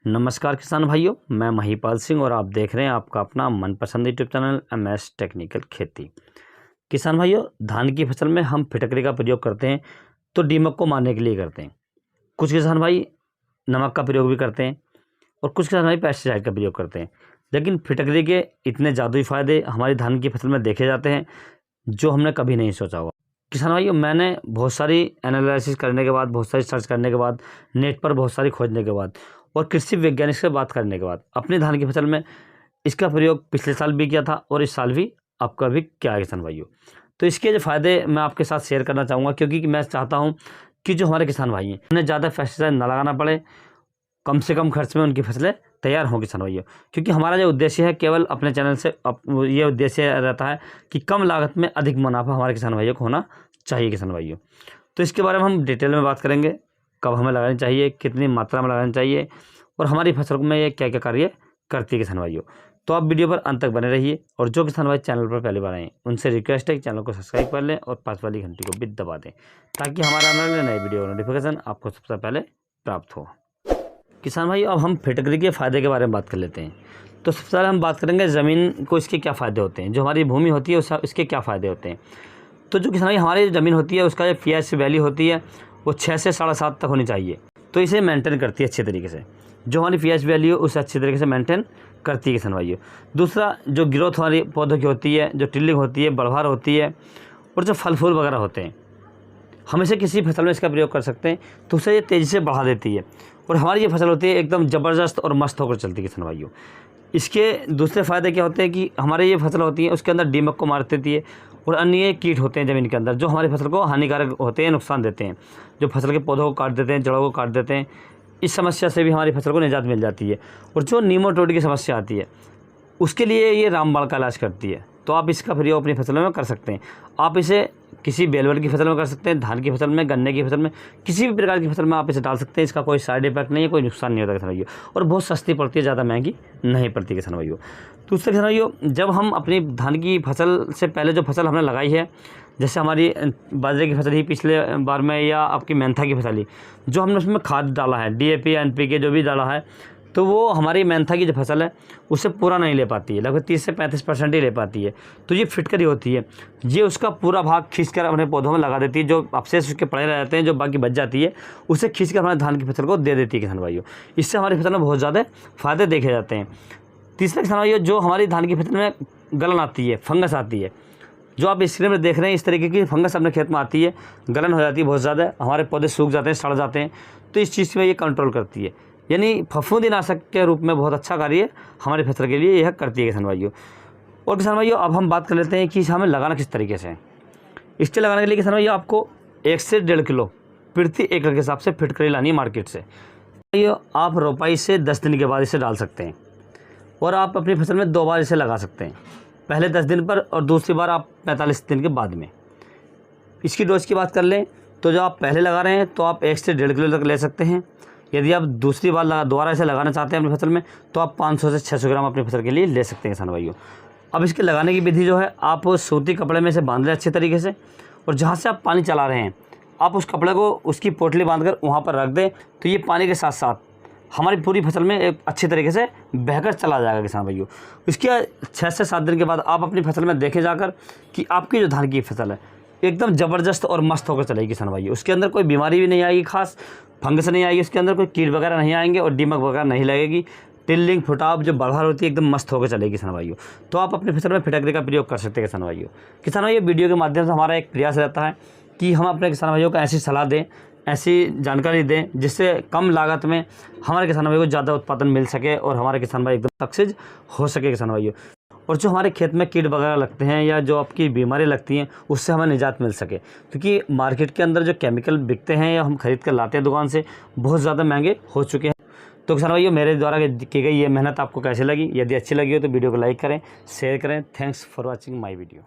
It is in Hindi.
नमस्कार किसान भाइयों, मैं महिपाल सिंह और आप देख रहे हैं आपका अपना मनपसंद यूट्यूब चैनल MS टेक्निकल खेती। किसान भाइयों, धान की फसल में हम फिटकरी का प्रयोग करते हैं तो दीमक को मारने के लिए करते हैं। कुछ किसान भाई नमक का प्रयोग भी करते हैं और कुछ किसान भाई पेस्टिसाइड का प्रयोग करते हैं। लेकिन फिटकरी के इतने जादुई फायदे हमारी धान की फसल में देखे जाते हैं जो हमने कभी नहीं सोचा होगा। किसान भाइयों, मैंने बहुत सारी एनालिसिस करने के बाद, बहुत सारी सर्च करने के बाद, नेट पर बहुत सारी खोजने के बाद और कृषि वैज्ञानिक से बात करने के बाद अपनी धान की फसल में इसका प्रयोग पिछले साल भी किया था और इस साल भी आपका भी क्या है किसान भाइयों। तो इसके जो फ़ायदे मैं आपके साथ शेयर करना चाहूँगा, क्योंकि मैं चाहता हूँ कि जो हमारे किसान भाई हैं उन्हें ज़्यादा पेस्टिसाइड ना लगाना पड़े, कम से कम खर्च में उनकी फसलें तैयार हों किसान भाइयों। क्योंकि हमारा जो उद्देश्य है केवल अपने चैनल से ये उद्देश्य रहता है कि कम लागत में अधिक मुनाफा हमारे किसान भाइयों को होना चाहिए किसान भाइयों। तो इसके बारे में हम डिटेल में बात करेंगे, कब हमें लगानी चाहिए, कितनी मात्रा में लगानी चाहिए और हमारी फसल में ये क्या क्या कार्य करती है किसान भाइयों। तो आप वीडियो पर अंत तक बने रहिए और जो किसान भाई चैनल पर पहली बार आए उनसे रिक्वेस्ट है कि चैनल को सब्सक्राइब कर लें और पास वाली घंटी को भी दबा दें ताकि हमारा आने वाले नए वीडियो नोटिफिकेशन आपको सबसे पहले प्राप्त हो। किसान भाई, अब हम फिटकरी के फ़ायदे के बारे में बात कर लेते हैं। तो सबसे पहले हम बात करेंगे ज़मीन को इसके क्या फ़ायदे होते हैं, जो हमारी भूमि होती है उसके क्या फ़ायदे होते हैं। तो जो किसान भाई हमारी ज़मीन होती है उसका जो pH वैल्यू होती है वो 6 से 7.5 तक होनी चाहिए। तो इसे मेंटेन करती है अच्छे तरीके से, जो हमारी pH वैल्यू उसे अच्छे तरीके से मेंटेन करती है किसान भाइयों। दूसरा, जो ग्रोथ हमारी पौधों की होती है, जो टिल्लिंग होती है, बढ़वार होती है और जो फल फूल वगैरह होते हैं, हम इसे किसी फसल में इसका प्रयोग कर सकते हैं तो उसे ये तेज़ी से बढ़ा देती है और हमारी ये फसल होती है एकदम ज़बरदस्त और मस्त होकर चलती है किसान भाइयों। इसके दूसरे फ़ायदे क्या होते हैं कि हमारी ये फसल होती है उसके अंदर दीमक को मार देती है और अन्य कीट होते हैं ज़मीन के अंदर जो हमारी फसल को हानिकारक होते हैं, नुकसान देते हैं, जो फसल के पौधों को काट देते हैं, जड़ों को काट देते हैं। इस समस्या से भी हमारी फसल को निजात मिल जाती है। और जो नीमाटोड की समस्या आती है उसके लिए ये रामबाण का इलाज करती है। तो आप इसका प्रयोग अपनी फसलों में कर सकते हैं। आप इसे किसी बेलवल की फसल में कर सकते हैं, धान की फसल में, गन्ने की फसल में, किसी भी प्रकार की फसल में आप इसे डाल सकते हैं। इसका कोई साइड इफेक्ट नहीं है, कोई नुकसान नहीं होता किसान भाइयों और बहुत सस्ती पड़ती है, ज़्यादा महंगी नहीं पड़ती किसान भाइयों। दूसरे किसान भाइयों, जब हम अपनी धान की फसल से पहले जो फसल हमने लगाई है, जैसे हमारी बाजरे की फसल ही पिछले बार में या आपकी मेंथा की फसल ही, जो हमने उसमें खाद डाला है, DAP NPK जो भी डाला है, तो वो हमारी मेंथा की जो फसल है उससे पूरा नहीं ले पाती है, लगभग 30 से 35% ही ले पाती है। तो ये फिटकरी होती है, ये उसका पूरा भाग खींचकर अपने पौधों में लगा देती है। जो अवशेष उसके पड़े रह जाते हैं, जो बाकी बच जाती है, उसे खींचकर हमारे धान की फसल को दे देती है किसान भाइयों। इससे हमारी फसल में बहुत ज़्यादा फ़ायदे देखे जाते हैं। तीसरा किसान भाइयों, जो हमारी धान की फसल में गलन आती है, फंगस आती है, जो आप स्क्रीन में देख रहे हैं इस तरीके की फंगस अपने खेत में आती है, गलन हो जाती है बहुत ज़्यादा, हमारे पौधे सूख जाते हैं, सड़ जाते हैं, तो इस चीज़ में ये कंट्रोल करती है। यानी फफूंदीनाशक के रूप में बहुत अच्छा कार्य हमारी फसल के लिए यह करती है किसान भाइयों। और किसान भाइयों, अब हम बात कर लेते हैं कि इसे हमें लगाना किस तरीके से है। इसके लगाने के लिए किसान भाइयों आपको 1 से 1.5 किलो प्रति एकड़ के हिसाब से फिटकरी लानी है मार्केट से। भाइयों, आप रोपाई से 10 दिन के बाद इसे डाल सकते हैं और आप अपनी फसल में 2 बार इसे लगा सकते हैं, पहले 10 दिन पर और दूसरी बार आप 45 दिन के बाद में। इसकी डोज की बात कर लें तो जो आप पहले लगा रहे हैं तो आप 1 से 1.5 किलो तक ले सकते हैं। यदि आप दूसरी बार दोबारा इसे लगाना चाहते हैं अपनी फसल में तो आप 500 से 600 ग्राम अपनी फसल के लिए ले सकते हैं किसान भाइयों। अब इसके लगाने की विधि जो है, आप सूती कपड़े में इसे बांध लें अच्छे तरीके से और जहाँ से आप पानी चला रहे हैं आप उस कपड़े को उसकी पोटली बांधकर वहाँ पर रख दें, तो ये पानी के साथ साथ हमारी पूरी फसल में एक अच्छे तरीके से बहकर चला जाएगा किसान भाइयों। इसके 6 से 7 दिन के बाद आप अपनी फसल में देखे जाकर कि आपकी जो धान की फसल है एकदम ज़बरदस्त और मस्त होकर चलेगी किसान भाइयों। उसके अंदर कोई बीमारी भी नहीं आएगी, खास फंगस नहीं आएगी, उसके अंदर कोई कीट वगैरह नहीं आएंगे और दीमक वगैरह नहीं लगेगी। टिल्लिंग फुटाव जो बढ़वार होती है एकदम मस्त होकर चलेगी किसान भाइयों। तो आप अपनी फसल में फिटकरी का प्रयोग कर सकते हैं किसान भाइयों। किसान भाइयों, वीडियो के माध्यम से हमारा एक प्रयास रहता है कि हम अपने किसान भाइयों को ऐसी सलाह दें, ऐसी जानकारी दें जिससे कम लागत में हमारे किसान भाइयों को ज़्यादा उत्पादन मिल सके और हमारे किसान भाई एकदम सक्सेस हो सके किसान भाइयों। और जो हमारे खेत में कीट वगैरह लगते हैं या जो आपकी बीमारी लगती हैं उससे हमें निजात मिल सके, क्योंकि मार्केट के अंदर जो केमिकल बिकते हैं या हम खरीद कर लाते हैं दुकान से, बहुत ज़्यादा महंगे हो चुके हैं। तो किसान भाइयों, मेरे द्वारा की गई ये मेहनत आपको कैसे लगी? यदि अच्छी लगी हो तो वीडियो को लाइक करें, शेयर करें। Thanks for watching my video.